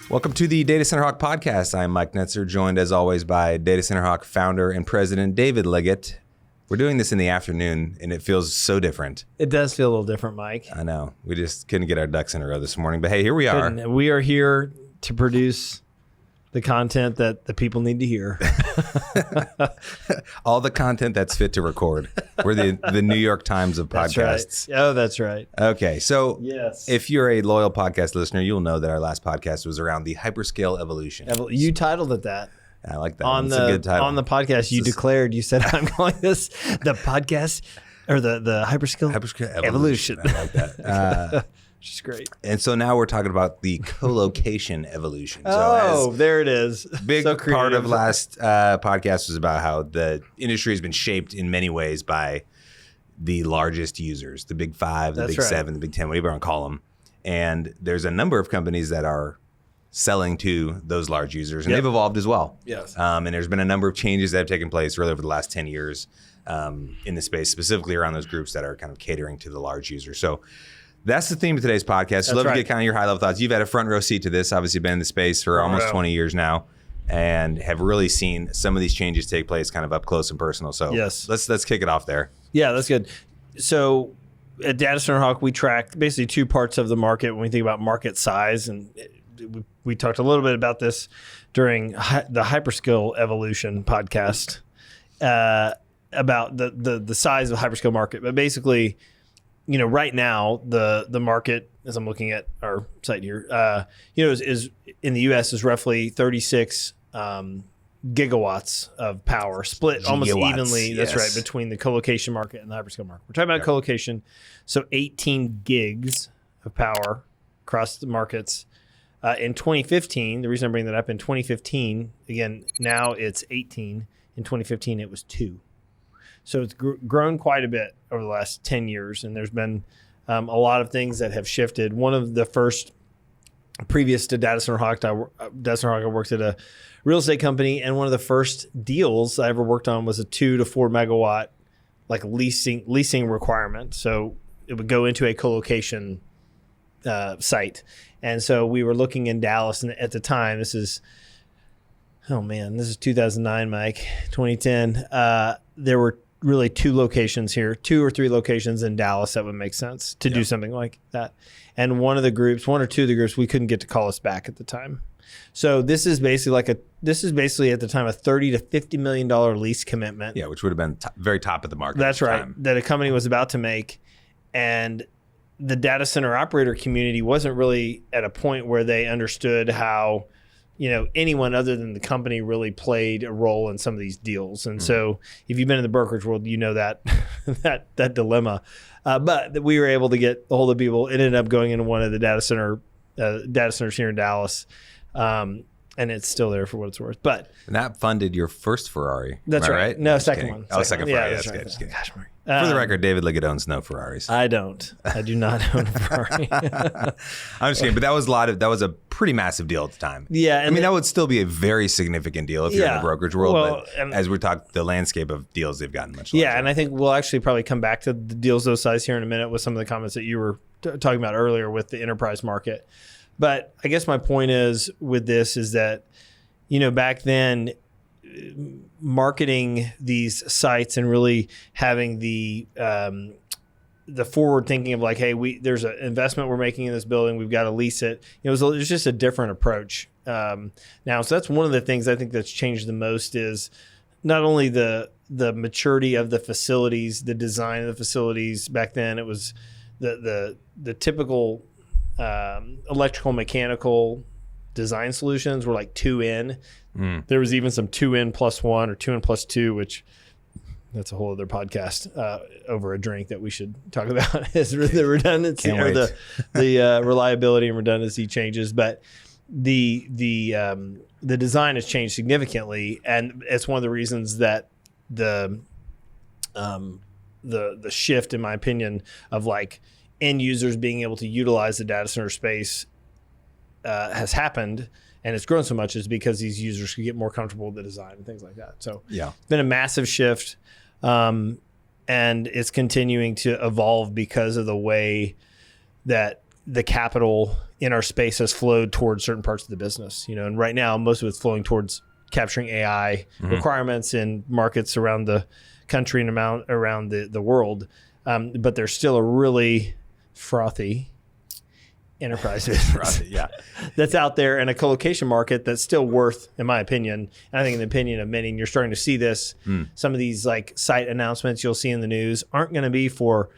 Welcome to the datacenterHawk podcast. I'm Mike Netzer, joined as always by datacenterHawk founder and president David Liggitt. We're doing this in the afternoon, and it feels so different. It does feel a little different, Mike. I know. We just couldn't get our ducks in a row this morning, but hey, here we are. We are here to produce the content that the people need to hear. All the content that's fit to record. We're the New York Times of podcasts. That's right. Oh, that's right. Okay, so yes, if you're a loyal podcast listener, you'll know that our last podcast was around the hyperscale evolution. You titled it that. I like that. It's a good title. On the podcast, you said, I'm calling this the podcast or the hyperscale evolution. I like that. Which is great. And so now we're talking about the colocation evolution. So there it is. Big part of last podcast was about how the industry has been shaped in many ways by the largest users, the big 5, the big 7, the big 10, whatever you want to call them. And there's a number of companies that are selling to those large users, and they've evolved as well. Yes. And there's been a number of changes that have taken place really over the last 10 years in the space, specifically around those groups that are kind of catering to the large users. So that's the theme of today's podcast. I'd love to get kind of your high-level thoughts. You've had a front row seat to this, obviously been in the space for almost 20 years now, and have really seen some of these changes take place kind of up close and personal. So let's kick it off there. Yeah, that's good. So at datacenterHawk, we track basically two parts of the market when we think about market size, and we talked a little bit about this during the Hyperscale evolution podcast about the size of the hyperscale market. But basically, right now the market, as I'm looking at our site here, is in the U.S. is roughly 36 gigawatts of power, split almost evenly. That's right, between the colocation market and the hyperscale market. We're talking about colocation, so 18 gigs of power across the markets. In 2015, the reason I'm bringing that up, in 2015, again, now it's 18. In 2015, it was 2. So it's grown quite a bit over the last 10 years, and there's been a lot of things that have shifted. One of the first, previous to datacenterHawk, I worked at a real estate company, and one of the first deals I ever worked on was a 2 to 4 megawatt like leasing requirement. So it would go into a colocation site. And so we were looking in Dallas, and at the time, this is 2009, Mike, 2010. There were really 2 locations here, 2 or 3 locations in Dallas that would make sense to do something like that. And one or 2 of the groups, we couldn't get to call us back at the time. So this is basically at the time a $30 to $50 million lease commitment. Yeah, which would have been very top of the market. That's right, that a company was about to make, and the data center operator community wasn't really at a point where they understood how, anyone other than the company really played a role in some of these deals. And so if you've been in the brokerage world, that that dilemma. But we were able to get a hold of people. It ended up going into one of the data centers here in Dallas. And it's still there for what it's worth. And that funded your first Ferrari. That's right. No, second one. Second Ferrari. Yeah, that's good. Just kidding. Gosh, Mark. For the record, David Liggitt owns no Ferraris. I don't. I do not own a Ferrari. I'm just kidding, but that was a pretty massive deal at the time. Yeah, I mean that would still be a very significant deal if you're in the brokerage world. But as we talk, the landscape of deals, they've gotten much larger. Yeah, and I think we'll actually probably come back to the deals those size here in a minute with some of the comments that you were talking about earlier with the enterprise market. But I guess my point is with this is that, back then, marketing these sites and really having the forward thinking of like, hey, there's an investment we're making in this building, we've got to lease it. It was just a different approach now. So that's one of the things I think that's changed the most is not only the maturity of the facilities, the design of the facilities. Back then, it was the typical electrical mechanical design solutions were like 2N. There was even some 2N plus 1 or 2N plus 2, which that's a whole other podcast over a drink that we should talk about is the redundancy or the reliability and redundancy changes. But the design has changed significantly, and it's one of the reasons that the shift, in my opinion, of like end users being able to utilize the data center space has happened, and it's grown so much is because these users can get more comfortable with the design and things like that. So it's been a massive shift, and it's continuing to evolve because of the way that the capital in our space has flowed towards certain parts of the business, and right now most of it's flowing towards capturing AI requirements in markets around the country and around the world. But there's still a really frothy enterprise business that's out there, and a colocation market that's still worth, in my opinion, and I think in the opinion of many, and you're starting to see this, some of these like site announcements you'll see in the news aren't going to be for,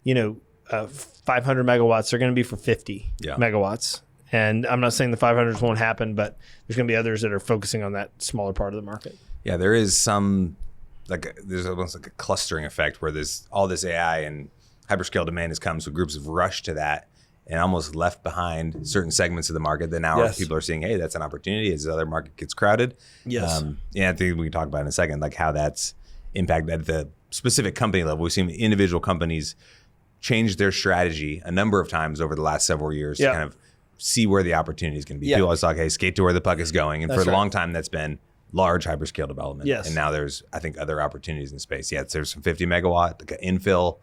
500 megawatts. They're going to be for 50 megawatts. And I'm not saying the 500s won't happen, but there's going to be others that are focusing on that smaller part of the market. Yeah, there is there's almost like a clustering effect where there's all this AI and hyperscale demand has come, so groups have rushed to that and almost left behind certain segments of the market that now people are seeing, hey, that's an opportunity as the other market gets crowded. Yes. I think we can talk about in a second, like how that's impacted at the specific company level. We've seen individual companies change their strategy a number of times over the last several years to kind of see where the opportunity is going to be. People always talk, hey, skate to where the puck is going. And for a long time, that's been large hyperscale development. Yes. And now there's, I think, other opportunities in space. There's some 50 megawatt like infill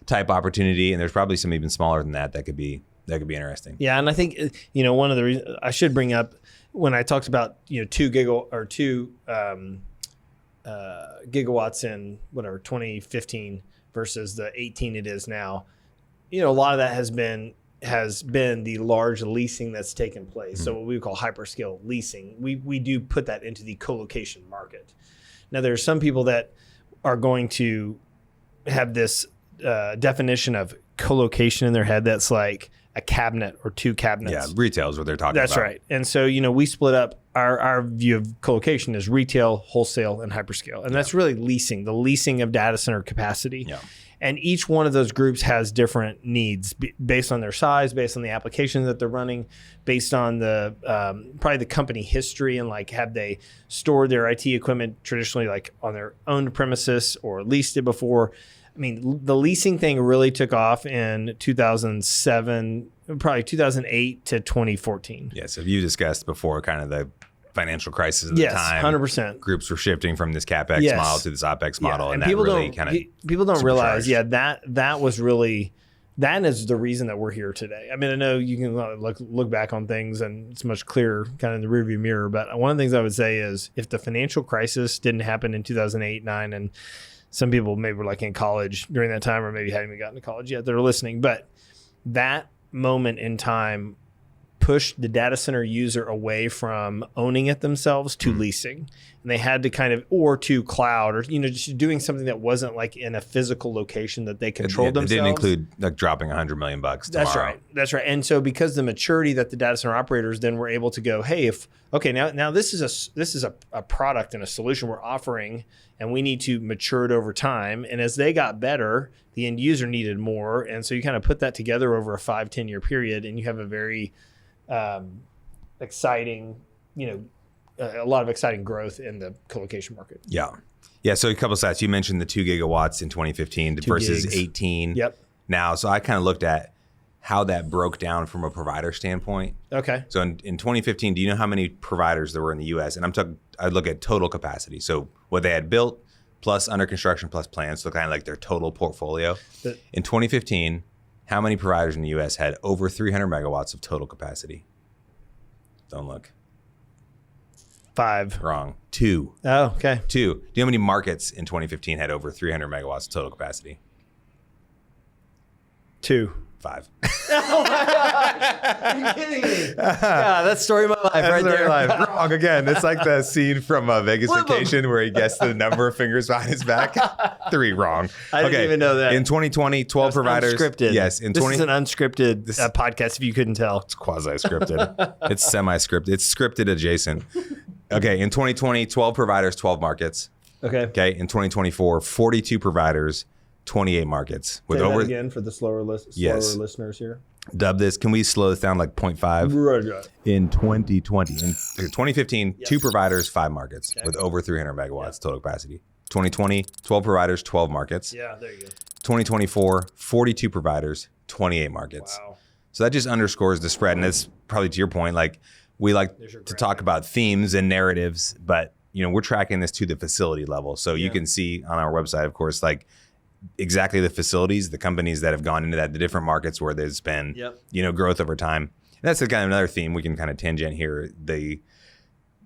type opportunity, and there's probably some even smaller than that could be interesting. Yeah, and I think one of the reasons I should bring up when I talked about 2 gigawatts in 2015 versus the 18 it is now. A lot of that has been the large leasing that's taken place. So what we would call hyperscale leasing. We do put that into the colocation market. Now there are some people that are going to have this definition of colocation in their head that's like a cabinet or 2 cabinets. Yeah, retail is what they're talking about. That's right. And so, we split up our view of colocation is retail, wholesale, and hyperscale. And that's really leasing, the leasing of data center capacity. Yeah. And each one of those groups has different needs based on their size, based on the application that they're running, based on the probably the company history and like have they stored their IT equipment traditionally like on their own premises or leased it before. I mean, the leasing thing really took off in 2007, probably 2008 to 2014. Yeah, so you discussed before kind of the financial crisis at the time. 100%. Groups were shifting from this CapEx model to this OpEx model. And that people really people don't realize, that was really, that is the reason that we're here today. I mean, I know you can look back on things and it's much clearer kind of in the rearview mirror, but one of the things I would say is if the financial crisis didn't happen in 2008, 9, and some people maybe were like in college during that time or maybe hadn't even gotten to college yet that are listening. But that moment in time pushed the data center user away from owning it themselves to leasing. And they had to kind of, or to cloud or, just doing something that wasn't like in a physical location that they controlled themselves. It didn't include like dropping $100 million tomorrow. That's right. And so because the maturity that the data center operators then were able to go, hey, now this is a product and a solution we're offering and we need to mature it over time. And as they got better, the end user needed more. And so you kind of put that together over a 5-10 year period and you have a very exciting, a lot of exciting growth in the colocation market. Yeah. So a couple of stats. You mentioned the 2 gigawatts in 2015 versus 18 now. So I kind of looked at how that broke down from a provider standpoint. Okay. So in 2015, do you know how many providers there were in the U.S.? And I look at total capacity. So what they had built plus under construction plus plans. So kind of like their total portfolio. In 2015, how many providers in the U.S. had over 300 megawatts of total capacity? Don't look. 5. Wrong. 2. Oh, okay. 2. Do you know how many markets in 2015 had over 300 megawatts of total capacity? 2. 5. Oh my gosh. Are you kidding me? Yeah, that's story of my life right there. Wrong again. It's like the scene from Vegas Vacation where he guessed the number of fingers behind his back. 3 wrong. I didn't even know that. In 2020, 12 providers. Unscripted. Yes. This is an unscripted podcast if you couldn't tell. It's quasi-scripted. It's semi-scripted. It's scripted adjacent. Okay. In 2020, 12 providers, 12 markets. Okay. In 2024, 42 providers, 28 markets. Say that again for the slower listeners here. Dub this. Can we slow this down like 0.5? Right. In 2020. In 2015, 2 providers, 5 markets with over 300 megawatts total capacity. 2020, 12 providers, 12 markets. Yeah, there you go. 2024, 42 providers, 28 markets. Wow. So that just underscores the spread. And it's probably to your point, like we like to talk about themes and narratives, but we're tracking this to the facility level. So you can see on our website, of course, like exactly the facilities, the companies that have gone into that, the different markets where there's been, growth over time. that's kind of another theme we can kind of tangent here.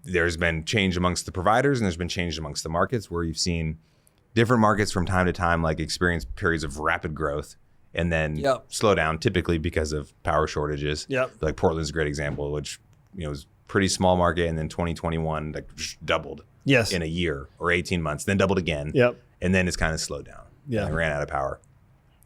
There's been change amongst the providers, and there's been change amongst the markets, where you've seen different markets from time to time like experience periods of rapid growth and then slow down, typically because of power shortages. Like Portland's a great example, which was pretty small market, and then 2021 like just doubled in a year or 18 months, then doubled again, and then it's kind of slowed down. And ran out of power.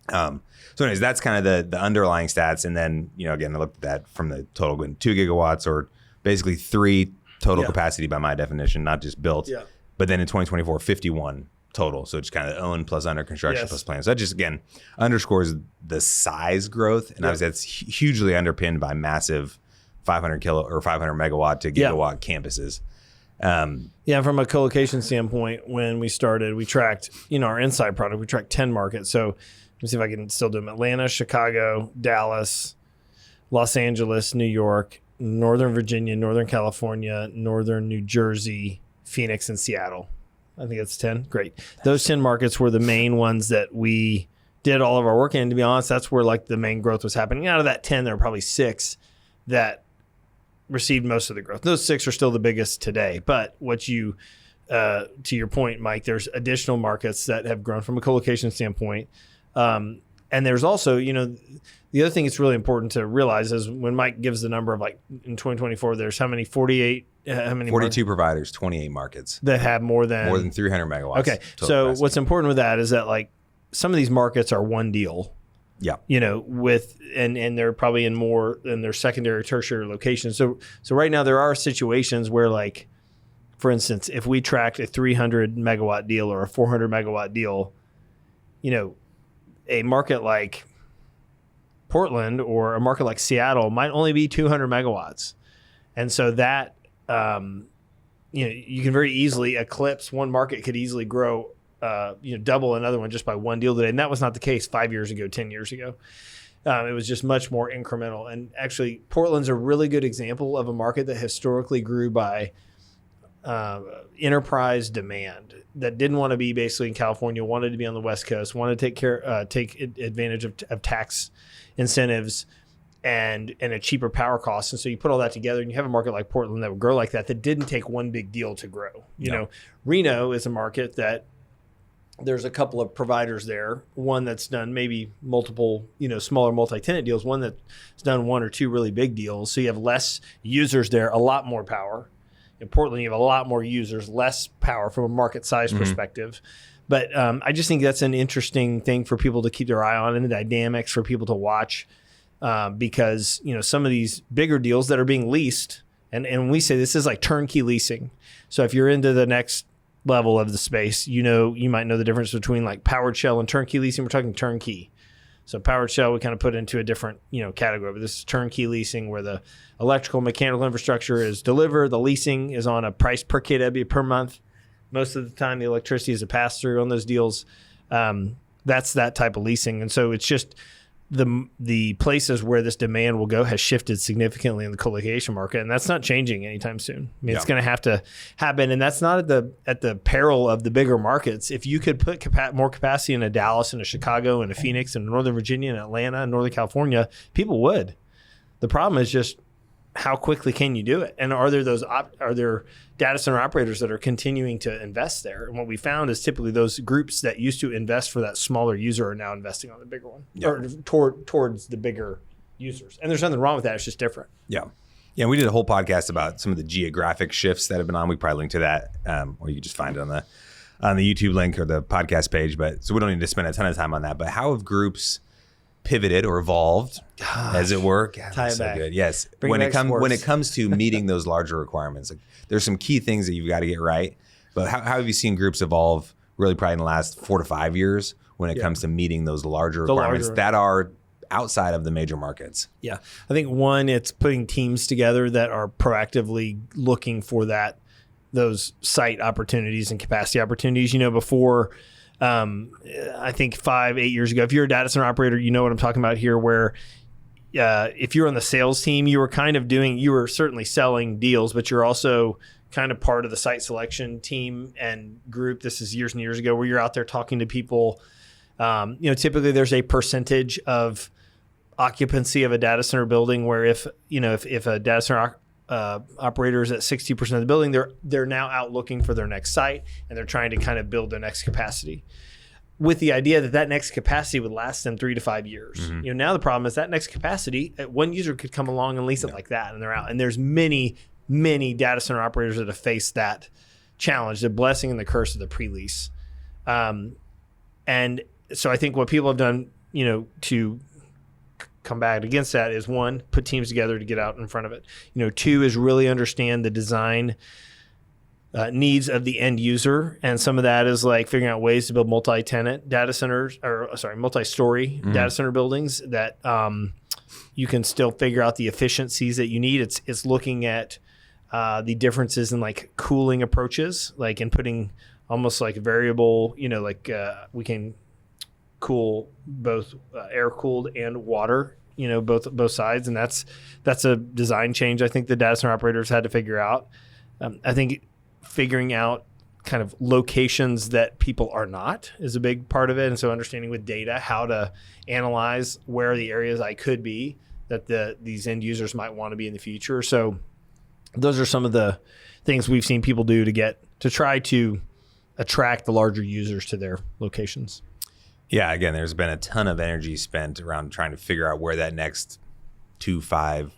So anyways, that's kind of the underlying stats. And then, again, I looked at that from the total 2 gigawatts, or basically 3 total capacity by my definition, not just built. But then in 2024, 51 total. So it's kind of owned plus under construction plus plans. So that just, again, underscores the size growth. And obviously that's hugely underpinned by massive 500 megawatt to gigawatt campuses. From a colocation standpoint, when we started, we tracked, our inside product, we tracked 10 markets. So let me see if I can still do them. Atlanta, Chicago, Dallas, Los Angeles, New York, Northern Virginia, Northern California, Northern New Jersey, Phoenix, and Seattle. I think that's 10. Great. Those 10 markets were the main ones that we did all of our work in. And to be honest, that's where like the main growth was happening. Out of that 10, there were probably 6 that received most of the growth. Those 6 are still the biggest today. But what to your point, Mike, there's additional markets that have grown from a colocation standpoint. And there's also, the other thing that's really important to realize is when Mike gives the number of like in 2024, there's how many 42 providers, 28 markets that have more than 300 megawatts. Okay. So capacity. What's important with that is that like some of these markets are one deal. And they're probably in their secondary, tertiary locations. So right now there are situations where, like, for instance, if we tracked a 300 megawatt deal or a 400 megawatt deal, a market like Portland or a market like Seattle might only be 200 megawatts. And so that, you can very easily eclipse one market, could easily grow double another one just by one deal today. And that was not the case 5 years ago, 10 years ago. It was just much more incremental. And actually, Portland's a really good example of a market that historically grew by enterprise demand, that didn't want to be basically in California, wanted to be on the West Coast, wanted to take advantage of tax incentives and a cheaper power cost. And so you put all that together and you have a market like Portland that would grow like that didn't take one big deal to grow. Reno is a market that there's a couple of providers there, one that's done maybe multiple, smaller multi-tenant deals, one that's done 1 or 2 really big deals. So you have less users there, a lot more power. In Portland, you have a lot more users, less power from a market size perspective. But I just think that's an interesting thing for people to keep their eye on, and the dynamics for people to watch, because some of these bigger deals that are being leased, and we say this is like turnkey leasing. So if you're into the next level of the space, you might know the difference between like powered shell and turnkey leasing. We're talking turnkey. So powered shell we kind of put into a different category, but this is turnkey leasing, where the electrical mechanical infrastructure is delivered. The leasing is on a price per kW per month. Most of the time the electricity is a pass through on those deals. That's that type of leasing. And so it's just the places where this demand will go has shifted significantly in the colocation market, and that's not changing anytime soon. I mean, it's going to have to happen, and that's not at the peril of the bigger markets. If you could put more capacity in a Dallas and a Chicago and a Phoenix and Northern Virginia and Atlanta and Northern California, people would. The problem is just how quickly can you do it? And are there data center operators that are continuing to invest there? And what we found is typically those groups that used to invest for that smaller user are now investing on the bigger one, or towards the bigger users. And there's nothing wrong with that. It's just different. Yeah. We did a whole podcast about some of the geographic shifts that have been on. We probably link to that, or you can just find it on the YouTube link or the podcast page. But so we don't need to spend a ton of time on that. But how have groups pivoted or evolved, as it were? God, tie it so back. Good. Yes. When it comes to meeting those larger requirements, like, there's some key things that you've got to get right. But how have you seen groups evolve really probably in the last 4 to 5 years when it comes to meeting those larger requirements that are outside of the major markets? Yeah. I think one, it's putting teams together that are proactively looking for those site opportunities and capacity opportunities. Before, I think 5-8 years ago, if you're a data center operator, you know what I'm talking about here, where if you're on the sales team, you were certainly selling deals, but you're also kind of part of the site selection team and group. This is years and years ago, where you're out there talking to people. Typically there's a percentage of occupancy of a data center building, where if a data center operator is at 60% of the building, they're now out looking for their next site, and they're trying to kind of build their next capacity, with the idea that next capacity would last them 3 to 5 years. Mm-hmm. Now the problem is that next capacity, one user could come along and lease it like that, and they're out. And there's many data center operators that have faced that challenge, the blessing and the curse of the pre-lease. And so I think what people have done, to combat against that is, one, put teams together to get out in front of it. Two is really understand the design needs of the end user, and some of that is like figuring out ways to build multi-tenant data centers, multi-story data center buildings that you can still figure out the efficiencies that you need. It's looking at the differences in like cooling approaches, like in putting almost like variable, we can cool both air cooled and water, both sides, and that's a design change I think the data center operators had to figure out. I think figuring out kind of locations that people are not is a big part of it. And so understanding with data how to analyze where the areas I could be that these end users might want to be in the future. So those are some of the things we've seen people do to try to attract the larger users to their locations. Yeah, again, there's been a ton of energy spent around trying to figure out where that next 5,000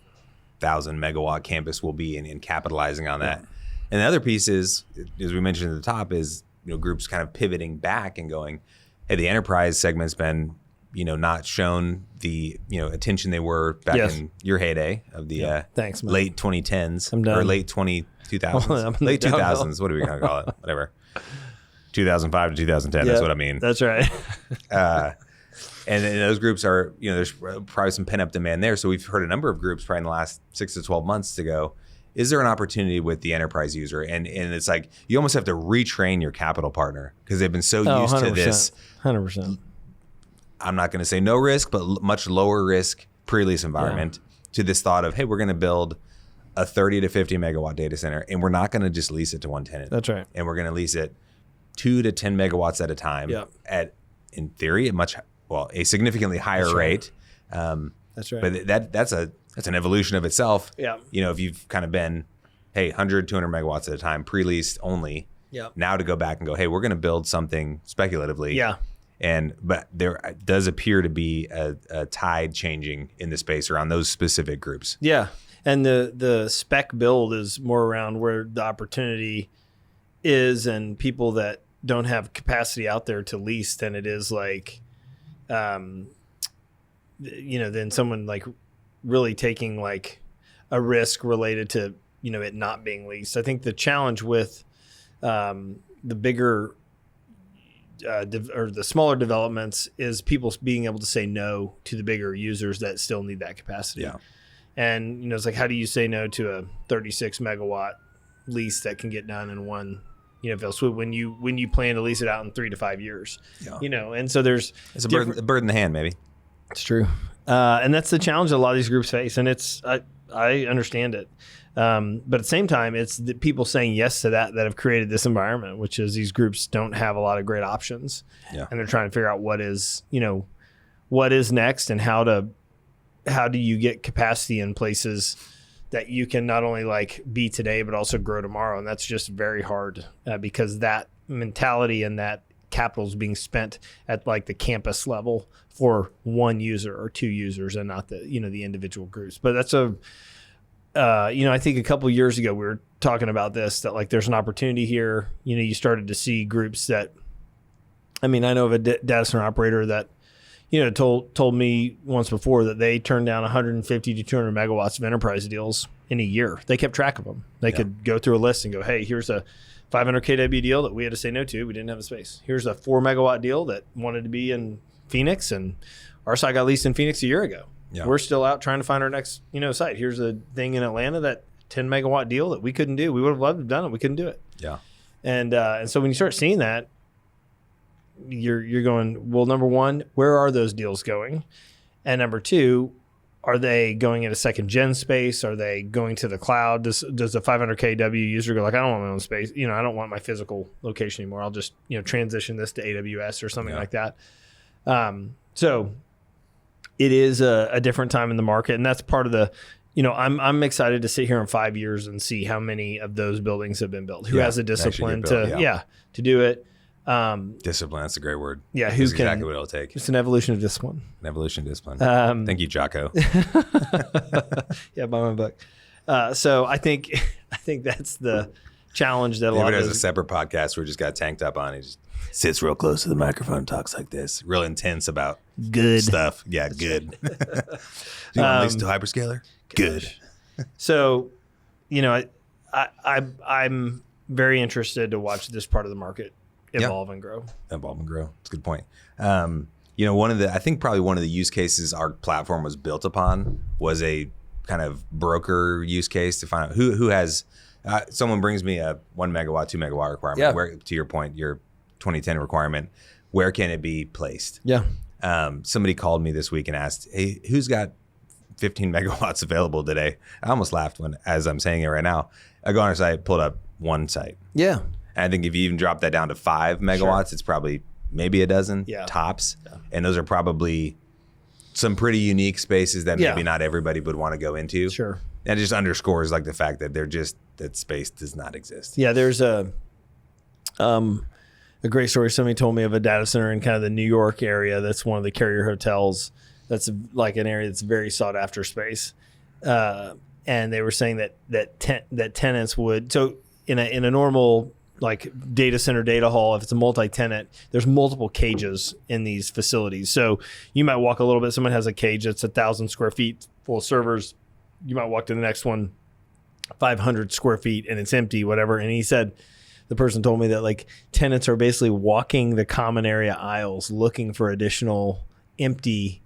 megawatt campus will be and capitalizing on that. And the other piece is, as we mentioned at the top, is groups kind of pivoting back and going, hey, the enterprise segment's been not shown the attention they were back in your heyday of the Thanks, man. late 2010s or late 2000s, late 2000s. What are we going to call it? Whatever. 2005 to 2010. That's what I mean. That's right. And those groups are, there's probably some pent up demand there. So we've heard a number of groups probably in the last 6 to 12 months to go, is there an opportunity with the enterprise user? And it's like you almost have to retrain your capital partner because they've been so used to this. 100%. I'm not going to say no risk, but much lower risk pre-lease environment to this thought of, hey, we're going to build a 30 to 50 megawatt data center, and we're not going to just lease it to one tenant. That's right. And we're going to lease it 2 to 10 megawatts at a time at, in theory, a significantly higher rate. That's right. But that's an evolution of itself. Yeah. If you've kind of been, hey, 100, 200 megawatts at a time, pre-leased only. Yeah. Now to go back and go, hey, we're going to build something speculatively. Yeah. But there does appear to be a tide changing in the space around those specific groups. Yeah. And the spec build is more around where the opportunity is and people that don't have capacity out there to lease than it is like, then someone like really taking like a risk related to, it not being leased. I think the challenge with the bigger or the smaller developments is people being able to say no to the bigger users that still need that capacity. Yeah. And, it's like, how do you say no to a 36 megawatt lease that can get done in one, when you plan to lease it out in 3 to 5 years, and so it's a bird in the hand, maybe. It's true. And that's the challenge that a lot of these groups face. And I understand it. But at the same time, it's the people saying yes to that have created this environment, which is these groups don't have a lot of great options. Yeah. And they're trying to figure out what is next and how do you get capacity in places that you can not only like be today, but also grow tomorrow. And that's just very hard because that mentality and that capital is being spent at like the campus level for one user or two users and not the individual groups. But that's I think a couple of years ago we were talking about this, that like there's an opportunity here. You started to see groups that, I know of a data center operator that told me once before that they turned down 150 to 200 megawatts of enterprise deals in a year. They kept track of them. They could go through a list and go, hey, here's a 500 kW deal that we had to say no to. We didn't have the space. Here's a 4 megawatt deal that wanted to be in Phoenix, and our site got leased in Phoenix a year ago. Yeah. We're still out trying to find our next site. Here's a thing in Atlanta, that 10 megawatt deal that we couldn't do. We would have loved to have done it. We couldn't do it. Yeah. And so when you start seeing that, you're going, well, number one, where are those deals going? And number two, are they going into second gen space? Are they going to the cloud? Does the 500 kW user go like, I don't want my own space. I don't want my physical location anymore. I'll just, transition this to AWS or something like that. So it is a different time in the market, and that's part of the. I'm excited to sit here in 5 years and see how many of those buildings have been built. Who has the discipline to do it? Discipline. That's a great word. Yeah, that's exactly what it'll take. It's an evolution of discipline. An evolution of discipline. Thank you, Jocko. Yeah, buy my book. So I think that's the challenge that a lot of David has a separate podcast where he just got tanked up on. He just sits real close to the microphone and talks like this, real intense about good stuff. Yeah, good. Do you want to listen to Hyperscaler? Good. So, I'm very interested to watch this part of the market evolve and grow. Evolve and grow. That's a good point. I think probably one of the use cases our platform was built upon was a kind of broker use case to find out who has. Someone brings me a 1 megawatt, 2 megawatt requirement. Yeah. Where, to your point, your 2010 requirement, where can it be placed? Yeah. Somebody called me this week and asked, "Hey, who's got 15 megawatts available today?" I almost laughed as I'm saying it right now. I go on our site, pulled up one site. Yeah. And I think if you even drop that down to 5 megawatts, it's probably maybe a dozen tops. Yeah. And those are probably some pretty unique spaces that maybe not everybody would want to go into. Sure. And it just underscores like the fact that that space does not exist. Yeah, there's a great story somebody told me of a data center in kind of the New York area that's one of the carrier hotels. That's like an area that's very sought after space. And they were saying that tenants would, so in a normal like data center data hall, if it's a multi-tenant, there's multiple cages in these facilities. So you might walk a little bit, someone has a cage that's 1,000 square feet full of servers. You might walk to the next one, 500 square feet, and it's empty, whatever. And he said, the person told me that like tenants are basically walking the common area aisles looking for additional empty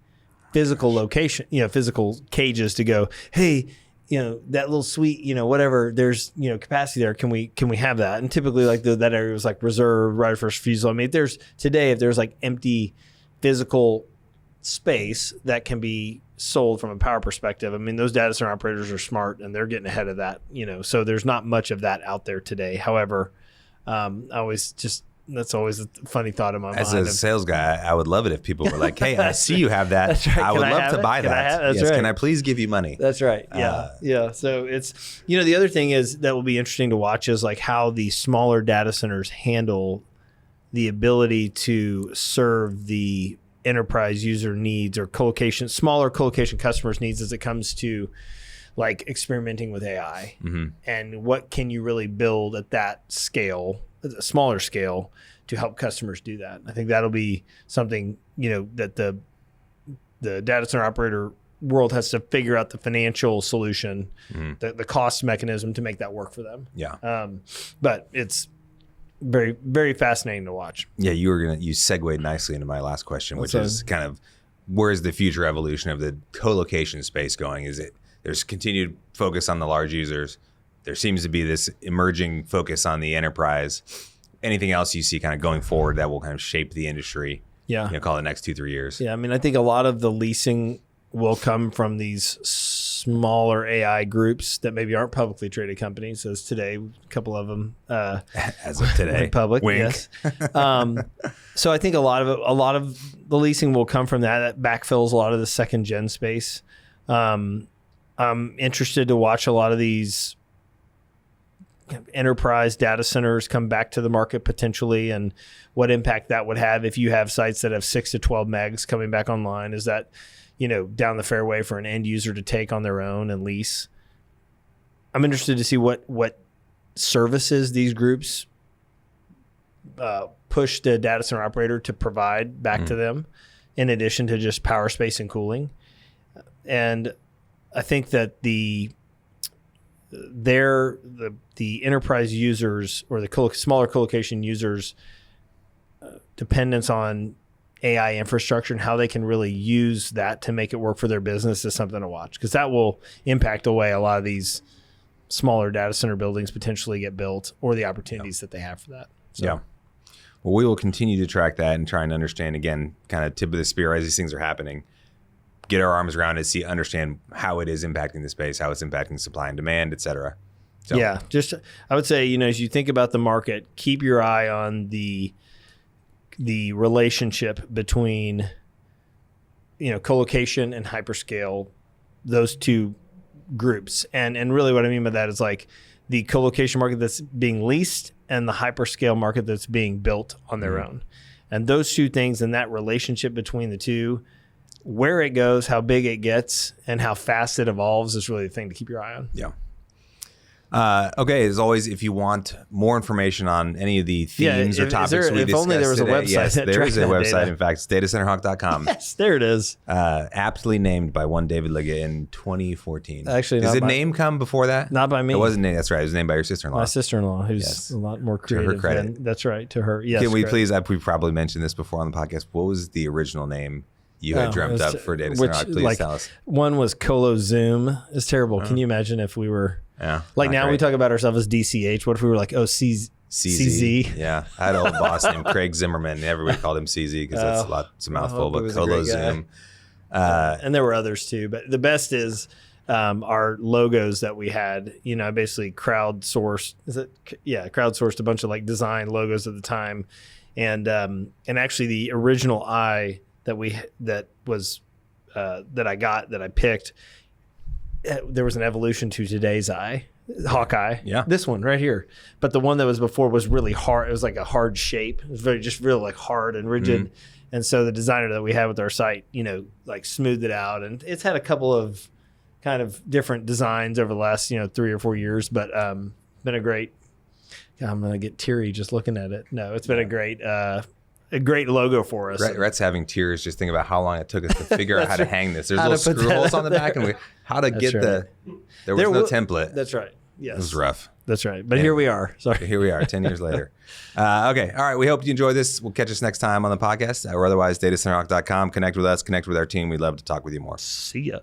physical location, physical cages to go, hey, that little suite, whatever, there's, capacity there. Can we have that? And typically like that area was like reserved, right of first refusal. I mean, if there's like empty physical space that can be sold from a power perspective. I mean, those data center operators are smart and they're getting ahead of that, so there's not much of that out there today. However, that's always a funny thought in my mind. As a sales guy, I would love it if people were like, hey, I see you have that. Right. I would love to buy that. That's right. Can I please give you money? That's right. Yeah. So it's, the other thing is that will be interesting to watch is like how the smaller data centers handle the ability to serve the enterprise user needs or smaller colocation customers needs as it comes to like experimenting with AI. Mm-hmm. And what can you really build at that scale, a smaller scale, to help customers do that. I think that'll be something, that the data center operator world has to figure out the financial solution, the cost mechanism to make that work for them. Yeah. But it's very, very fascinating to watch. Yeah, you segued nicely into my last question, which is kind of where's the future evolution of the co-location space going? There's continued focus on the large users. There seems to be this emerging focus on the enterprise. Anything else you see kind of going forward that will kind of shape the industry? Yeah. Call it the next 2-3 years. Yeah. I mean, I think a lot of the leasing will come from these smaller AI groups that maybe aren't publicly traded companies, as today, a couple of them. As of today. Public, wink. Yes. So I think a lot of the leasing will come from that. That backfills a lot of the second gen space. I'm interested to watch a lot of these enterprise data centers come back to the market potentially, and what impact that would have if you have sites that have 6 to 12 megs coming back online. Is that, down the fairway for an end user to take on their own and lease? I'm interested to see what services these groups push the data center operator to provide back to them, in addition to just power, space, and cooling. And I think that the enterprise users or the smaller colocation users' dependence on AI infrastructure and how they can really use that to make it work for their business is something to watch, because that will impact the way a lot of these smaller data center buildings potentially get built, or the opportunities that they have for that. So. Yeah. Well, we will continue to track that and try and understand, again, kind of tip of the spear as these things are happening. Get our arms around it, understand how it is impacting the space, how it's impacting supply and demand, et cetera. So. Yeah, I would say, as you think about the market, keep your eye on the relationship between Colocation and Hyperscale, those two groups. And really what I mean by that is like the colocation market that's being leased and the Hyperscale market that's being built on their own. And those two things and that relationship between the two, where it goes, how big it gets, and how fast it evolves is really the thing to keep your eye on. Yeah. Okay, as always, if you want more information on any of the themes or topics we discussed if only there was today, a website. yes, there is a website. Data. In fact, it's datacenterHawk.com. Yes, there it is. Aptly named by one David Liggitt in 2014. Actually, does the name come before that? Not by me. It wasn't named. That's right. It was named by your sister-in-law. My sister-in-law, who's a lot more creative. To her credit. That's right. To her. Yes. Can we please? We probably mentioned this before on the podcast. What was the original name you had dreamt up for Data Center Hawk? Please tell us. One was Colo Zoom. It's terrible. Can you imagine if we were like now we talk about ourselves as DCH. What if we were like CZ? Yeah, I had an old boss named Craig Zimmerman. Everybody called him CZ because it's a mouthful. But Colo Zoom. And there were others too. But the best is our logos that we had. I basically crowdsourced. Crowdsourced a bunch of like design logos at the time, and actually the original eye that I picked, there was an evolution to today's eye, Hawkeye. Yeah. This one right here. But the one that was before was really hard. It was like a hard shape. It was really like hard and rigid. And so the designer that we had with our site, like smoothed it out. And it's had a couple of kind of different designs over the last, 3 or 4 years. But been a great, I'm going to get teary just looking at it. No, it's been a great logo for us. Rhett's having tears just thinking about how long it took us to figure out how to hang this. There's little screw holes on the back, and there was no template. That's right. Yes. It was rough. That's right. But here we are. Sorry. Here we are 10 years later. Okay. All right. We hope you enjoy this. We'll catch us next time on the podcast or otherwise datacenterHawk.com. Connect with us, connect with our team. We'd love to talk with you more. See ya.